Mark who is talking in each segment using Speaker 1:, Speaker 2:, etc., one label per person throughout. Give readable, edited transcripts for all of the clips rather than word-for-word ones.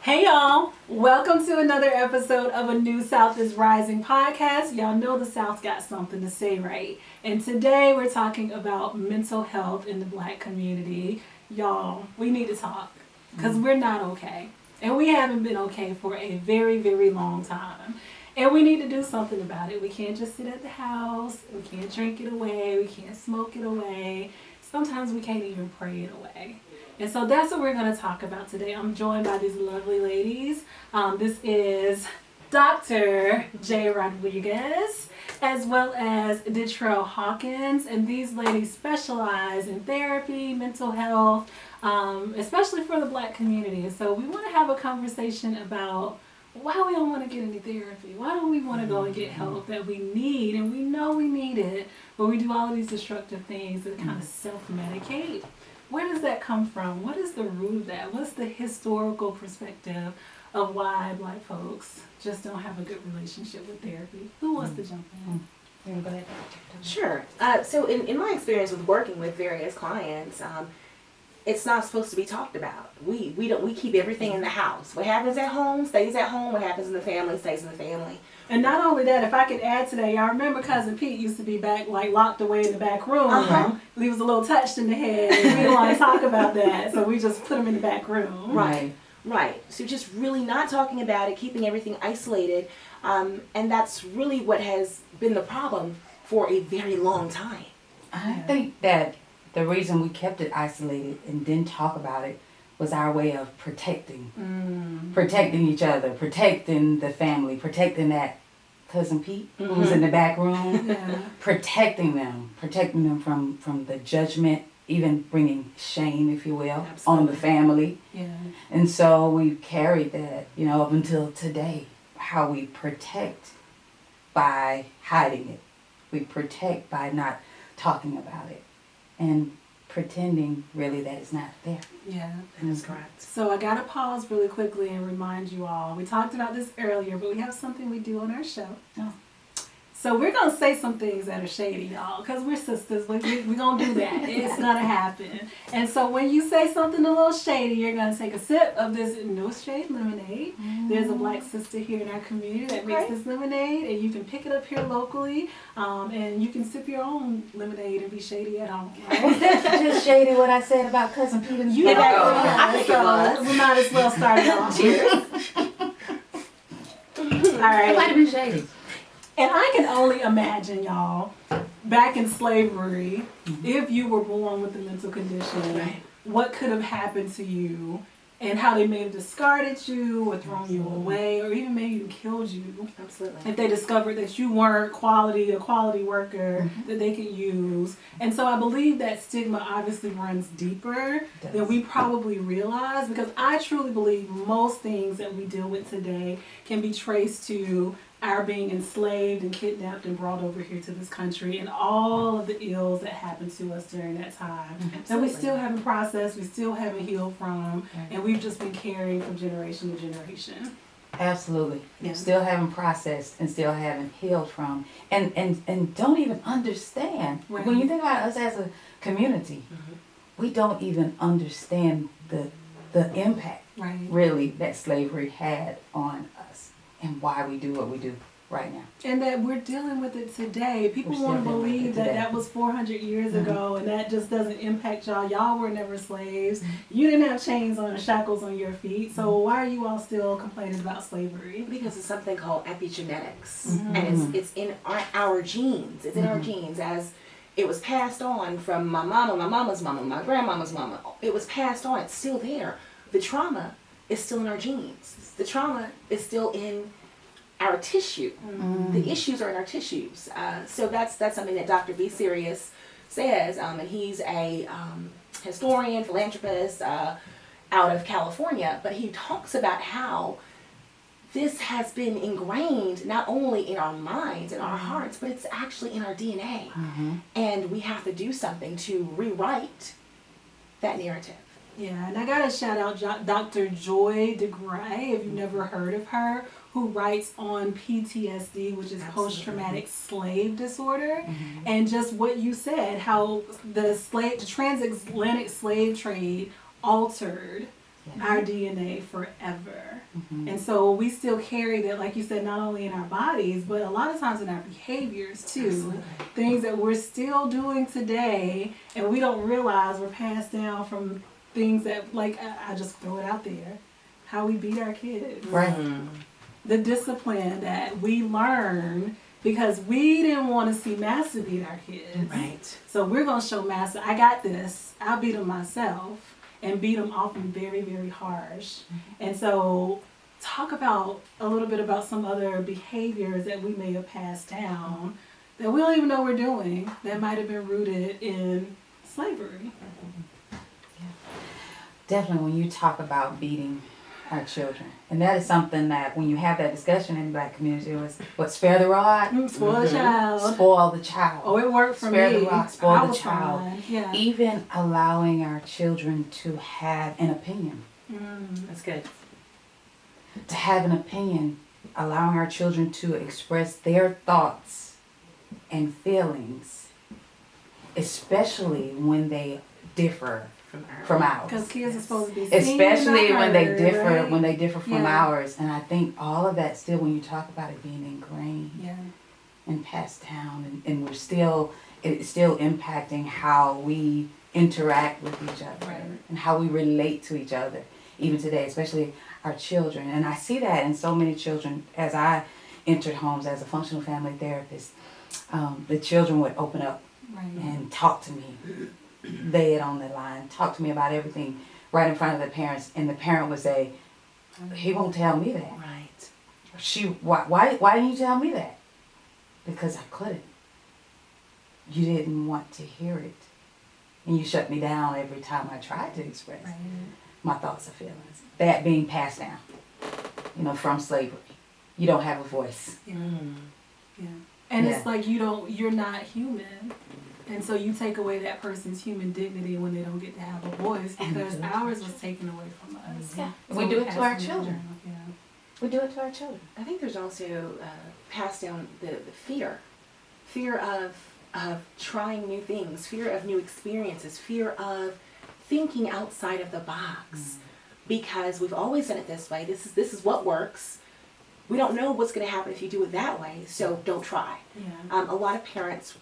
Speaker 1: Hey y'all, welcome to another episode of a New South is Rising podcast. Y'all know the South got something to say, right? And today we're talking about mental health in the Black community. Y'all, we need to talk because we're not okay. And we haven't been okay for a very, very long time. And we need to do something about it. We can't just sit at the house. We can't drink it away. We can't smoke it away. Sometimes we can't even pray it away. And so that's what we're going to talk about today. I'm joined by these lovely ladies. This is Dr. J. Rodriguez, as well as Detrell Hawkins. And these ladies specialize in therapy, mental health, especially for the Black community. And so we want to have a conversation about why we don't want to get any therapy. Why don't we want to go and get help that we need? And we know we need it, but we do all of these destructive things that kind of self-medicate. Where does that come from? What is the root of that? What's the historical perspective of why Black folks just don't have a good relationship with therapy? Who wants to jump in? Go ahead.
Speaker 2: Sure. So in my experience with working with various clients, it's not supposed to be talked about. We keep everything in the house. What happens at home stays at home. What happens in the family stays in the family.
Speaker 1: And not only that, if I could add to that, y'all remember Cousin Pete used to be back, like locked away in the back room. He was a little touched in the head. And we didn't want to talk about that, so we just put him in the back room.
Speaker 2: Right. So just really not talking about it, keeping everything isolated, and that's really what has been the problem for a very long time.
Speaker 3: I think that the reason we kept it isolated and didn't talk about it was our way of protecting each other, protecting the family, protecting that Cousin Pete who's in the back room, protecting them from the judgment, even bringing shame, if you will, on the family. And so we carried that, up until today, how we protect by hiding it. We protect by not talking about it and pretending really that it's not there.
Speaker 1: Yeah, that is correct. So I got to pause really quickly and remind you all. We talked about this earlier, but we have something we do on our show. So we're going to say some things that are shady, y'all, because we're sisters. We're going to do that. It's going to happen. And so when you say something a little shady, you're going to take a sip of this No Shade lemonade. There's a Black sister here in our community that makes this lemonade, and you can pick it up here locally, and you can sip your own lemonade and be shady at home.
Speaker 3: Was that just shady what I said about Cousin Pete and
Speaker 1: You know, I think it was. We might as well start it off.
Speaker 2: Cheers.
Speaker 1: All right.
Speaker 3: It might have been shady.
Speaker 1: And I can only imagine, y'all, back in slavery, if you were born with a mental condition, what could have happened to you and how they may have discarded you or thrown you away or even maybe even killed you.
Speaker 2: Absolutely.
Speaker 1: If they discovered that you weren't a quality worker that they could use. And so I believe that stigma obviously runs deeper than we probably realize, because I truly believe most things that we deal with today can be traced to our being enslaved and kidnapped and brought over here to this country and all of the ills that happened to us during that time that we still haven't processed, we still haven't healed from, and we've just been carrying from generation to generation.
Speaker 3: Absolutely. Still haven't processed and still haven't healed from, and don't even understand. When you think about us as a community, we don't even understand the impact really that slavery had on us and why we do what we do right now.
Speaker 1: And that we're dealing with it today. People want to believe that was 400 years ago, and that just doesn't impact y'all. Y'all were never slaves. You didn't have chains on or shackles on your feet. So why are you all still complaining about slavery?
Speaker 2: Because it's something called epigenetics, and it's in our genes. It's in our genes, as it was passed on from my mama, my mama's mama, my grandmama's mama. It was passed on. It's still there. The trauma is still in our genes. The trauma is still in our tissue. The issues are in our tissues. So that's something that Dr. B. Sirius says, and he's a historian, philanthropist out of California, but he talks about how this has been ingrained not only in our minds and our hearts, but it's actually in our DNA. And we have to do something to rewrite that narrative.
Speaker 1: Yeah, and I got to shout out Dr. Joy DeGray, if you've never heard of her, who writes on PTSD, which is post-traumatic slave disorder. And just what you said, how the transatlantic slave trade altered our DNA forever. And so we still carry that, like you said, not only in our bodies, but a lot of times in our behaviors too.
Speaker 2: Absolutely.
Speaker 1: Things that we're still doing today and we don't realize we're passed down from things that, like, I just throw it out there, how we beat our kids.
Speaker 3: Right.
Speaker 1: The discipline that we learn because we didn't want to see Master beat our kids.
Speaker 2: Right.
Speaker 1: So we're going to show Master, I got this. I'll beat him myself. And beat them often very, very harsh. And so talk about a little bit about some other behaviors that we may have passed down that we don't even know we're doing that might have been rooted in slavery.
Speaker 3: Definitely when you talk about beating our children. And that is something that when you have that discussion in the Black community, it was what, spare the rod?
Speaker 1: Spoil the child.
Speaker 3: Spoil the child.
Speaker 1: Oh, it worked for
Speaker 3: spare
Speaker 1: me.
Speaker 3: The rod, spoil
Speaker 1: I
Speaker 3: the
Speaker 1: was
Speaker 3: child.
Speaker 1: fine. Yeah.
Speaker 3: Even allowing our children to have an opinion.
Speaker 2: That's good.
Speaker 3: To have an opinion, allowing our children to express their thoughts and feelings, especially when they differ from ours.
Speaker 1: Because kids are supposed to be
Speaker 3: Especially
Speaker 1: seen,
Speaker 3: when they
Speaker 1: heard,
Speaker 3: differ,
Speaker 1: right?
Speaker 3: when they differ from
Speaker 1: Yeah.
Speaker 3: ours. And I think all of that still, when you talk about it being ingrained
Speaker 1: Yeah.
Speaker 3: and passed down, and it's still impacting how we interact with each other
Speaker 1: Right.
Speaker 3: and how we relate to each other, even today, especially our children. And I see that in so many children. As I entered homes as a functional family therapist, the children would open up
Speaker 1: Right.
Speaker 3: and talk to me, lay it on the line, talk to me about everything right in front of the parents, and the parent would say, he won't tell me that.
Speaker 2: Right.
Speaker 3: Why didn't you tell me that? Because I couldn't. You didn't want to hear it. And you shut me down every time I tried to express
Speaker 1: Right.
Speaker 3: my thoughts or feelings. That being passed down, from slavery. You don't have a voice.
Speaker 1: Yeah. And
Speaker 3: Yeah.
Speaker 1: it's like you're not human. And so you take away that person's human dignity when they don't get to have a voice because ours was taken away from us.
Speaker 3: Yeah.
Speaker 1: So
Speaker 3: We do it to our
Speaker 1: passing it
Speaker 3: children.
Speaker 1: down, yeah.
Speaker 3: We do it to our children.
Speaker 2: I think there's also passed down the fear of trying new things, fear of new experiences, fear of thinking outside of the box, because we've always done it this way. This is what works. We don't know what's going to happen if you do it that way, so don't try.
Speaker 1: Yeah.
Speaker 2: A lot of parents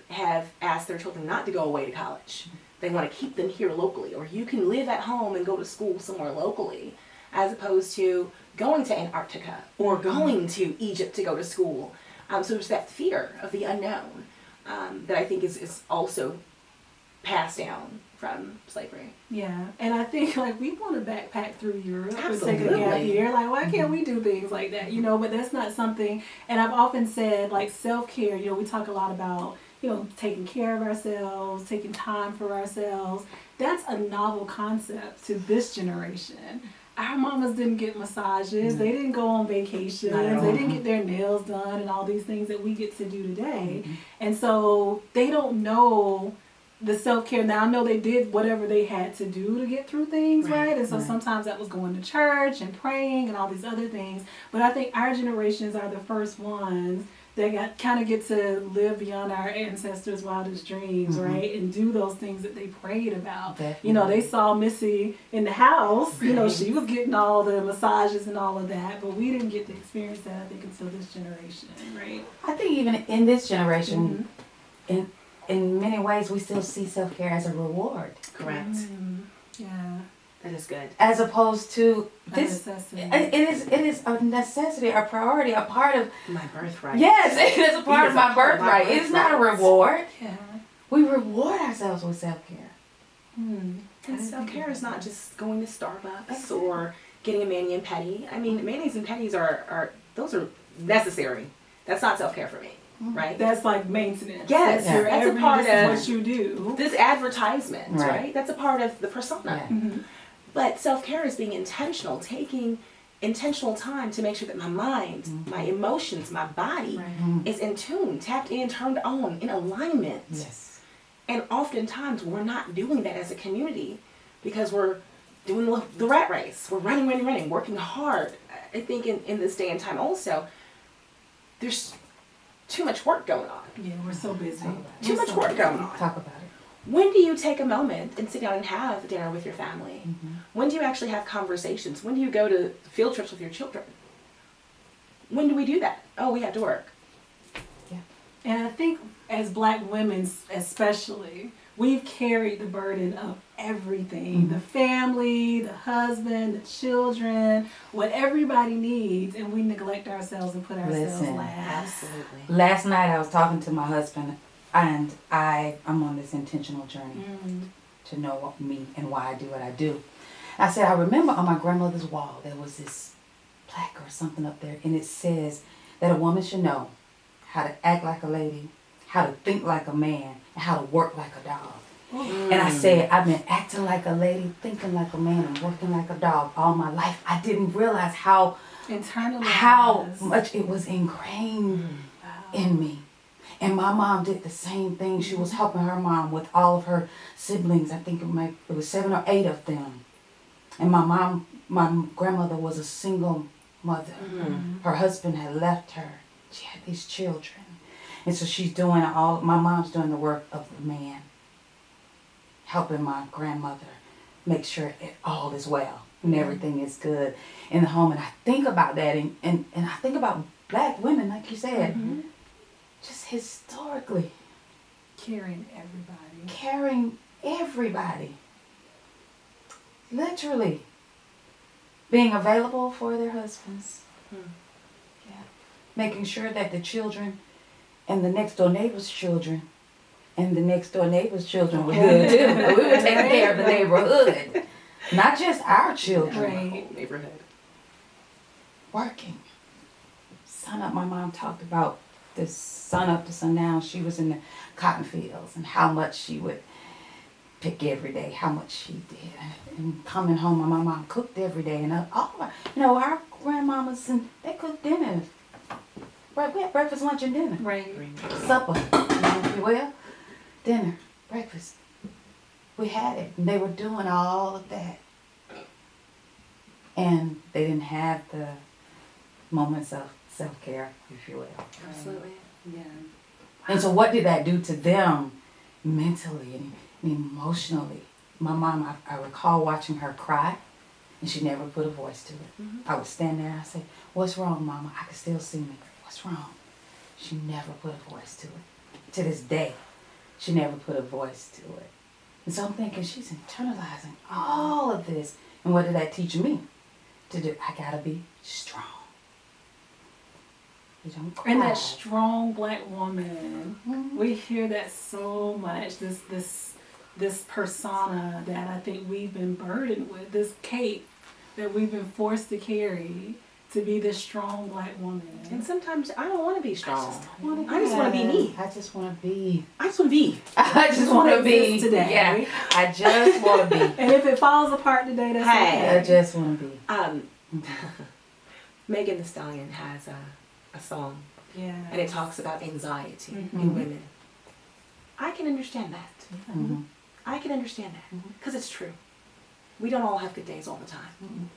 Speaker 2: have asked their children not to go away to college. They want to keep them here locally, or you can live at home and go to school somewhere locally, as opposed to going to Antarctica or going to Egypt to go to school. So there's that fear of the unknown that I think is also passed down from slavery.
Speaker 1: Yeah, and I think like we want to backpack through Europe and take a gap
Speaker 2: Absolutely.
Speaker 1: year. Like, why can't we do things like that? But that's not something. And I've often said like self-care. We talk a lot about taking care of ourselves, taking time for ourselves. That's a novel concept to this generation. Our mamas didn't get massages. They didn't go on vacations.
Speaker 2: Not at all.
Speaker 1: They didn't get their nails done and all these things that we get to do today. And so they don't know the self-care. Now I know they did whatever they had to do to get through things, right? And so sometimes that was going to church and praying and all these other things. But I think our generations are the first ones that kind of get to live beyond our ancestors' wildest dreams, right? And do those things that they prayed about.
Speaker 3: Definitely.
Speaker 1: They saw Missy in the house. She was getting all the massages and all of that, but we didn't get to experience that, I think, until this generation, right?
Speaker 3: I think even in this generation, in many ways, we still see self-care as a reward.
Speaker 2: Correct.
Speaker 1: Yeah.
Speaker 2: That is good.
Speaker 3: As opposed to this,
Speaker 1: necessity.
Speaker 3: it is a necessity, a priority, a part of.
Speaker 2: My birthright.
Speaker 3: Yes, it is a part
Speaker 2: It
Speaker 3: of
Speaker 2: is
Speaker 3: my
Speaker 2: a part of my
Speaker 3: birthright. It's not a
Speaker 2: birthright.
Speaker 3: reward.
Speaker 1: Yeah.
Speaker 3: We reward ourselves with self-care.
Speaker 2: And self-care is not just going to Starbucks or getting a mani and pedi. I mean, manis and pedis are necessary. That's not self-care for me, right?
Speaker 1: That's like maintenance.
Speaker 2: Yes,
Speaker 1: That's, your
Speaker 2: that's a
Speaker 1: every-
Speaker 2: part
Speaker 1: this
Speaker 2: of
Speaker 1: is what you do.
Speaker 2: this advertisement,
Speaker 3: Right.
Speaker 2: right? That's a part of the persona.
Speaker 3: Yeah.
Speaker 2: But self-care is being intentional, taking intentional time to make sure that my mind, my emotions, my body is in tune, tapped in, turned on, in alignment.
Speaker 3: Yes.
Speaker 2: And oftentimes we're not doing that as a community because we're doing the rat race. We're running, working hard. I think in this day and time also, there's too much work going on.
Speaker 1: Yeah, we're so busy.
Speaker 2: Too much work going on.
Speaker 3: Talk about it.
Speaker 2: When do you take a moment and sit down and have dinner with your family? When do you actually have conversations? When do you go to field trips with your children? When do we do that? Oh, we have to work.
Speaker 1: And I think as Black women especially, we've carried the burden of everything. The family, the husband, the children, what everybody needs, and we neglect ourselves and put ourselves last.
Speaker 2: Absolutely.
Speaker 3: Last night I was talking to my husband, and I'm on this intentional journey to know what me and why I do what I do. I said, I remember on my grandmother's wall there was this plaque or something up there, and it says that a woman should know how to act like a lady, how to think like a man, and how to work like a dog. And I said, I've been acting like a lady, thinking like a man, and working like a dog all my life. I didn't realize how much it was ingrained in me. And my mom did the same thing. She was helping her mom with all of her siblings. I think it was 7 or 8 of them. And my grandmother was a single mother. Her husband had left her. She had these children. And so my mom's doing the work of the man, helping my grandmother make sure all is well and everything is good in the home. And I think about that, and I think about Black women, like you said, just historically.
Speaker 1: Carrying
Speaker 3: everybody. Literally. Being available for their husbands. Making sure that the children and the next door neighbor's children and the next door neighbor's children were good too. We were taking care of the neighborhood. Not just our children.
Speaker 1: Right.
Speaker 2: Neighborhood.
Speaker 3: Working. Sun up, my mom talked about this sun up to sundown. She was in the cotton fields and how much she would pick every day, how much she did. And coming home, my mom cooked every day. And our grandmamas, and they cooked dinners. Right, we had breakfast, lunch, and dinner.
Speaker 1: Right.
Speaker 3: Supper, if you will. Dinner, breakfast. We had it. And they were doing all of that. And they didn't have the moments of self-care, if you will.
Speaker 2: Absolutely.
Speaker 1: Yeah.
Speaker 3: And so what did that do to them mentally and emotionally? My mom, I recall watching her cry, and she never put a voice to it. I would stand there and I'd say, "What's wrong, Mama?" I could still see me. "What's wrong?" She never put a voice to it. To this day, she never put a voice to it. And so I'm thinking, she's internalizing all of this. And what did that teach me to do? I gotta be strong. You don't cry.
Speaker 1: And that strong Black woman, we hear that so much. This persona that I think we've been burdened with, this cape that we've been forced to carry to be this strong Black woman.
Speaker 2: And sometimes I don't want to be strong.
Speaker 3: I
Speaker 2: just want to be me.
Speaker 3: I just want to be.
Speaker 2: I just want to be.
Speaker 3: I just want to be
Speaker 1: today.
Speaker 3: Yeah, I just want to be.
Speaker 1: And if it falls apart today, that's okay.
Speaker 3: I just want to be.
Speaker 2: Megan Thee Stallion has a song,
Speaker 1: Yeah.
Speaker 2: and it talks about anxiety in women. I can understand that. I can understand that because it's true. We don't all have good days all the time.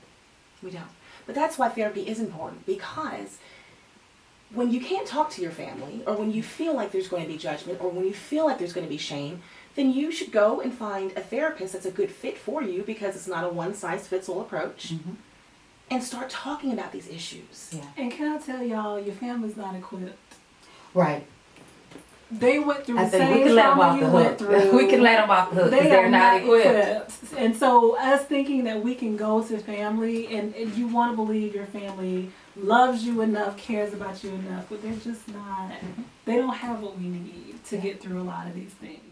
Speaker 2: We don't. But that's why therapy is important, because when you can't talk to your family, or when you feel like there's going to be judgment, or when you feel like there's going to be shame, then you should go and find a therapist that's a good fit for you, because it's not a one-size-fits-all approach, and start talking about these issues.
Speaker 3: Yeah.
Speaker 1: And can I tell y'all, your family's not equipped.
Speaker 3: Right.
Speaker 1: They went through
Speaker 3: I
Speaker 1: the
Speaker 3: think we
Speaker 1: same
Speaker 3: can let them
Speaker 1: trauma
Speaker 3: off
Speaker 1: you
Speaker 3: the
Speaker 1: went
Speaker 3: hook.
Speaker 1: through.
Speaker 3: We can let them off the hook because they're not equipped.
Speaker 1: And so us thinking that we can go to family and you want to believe your family loves you enough, cares about you enough, but they're just not. They don't have what we need to get through a lot of these things.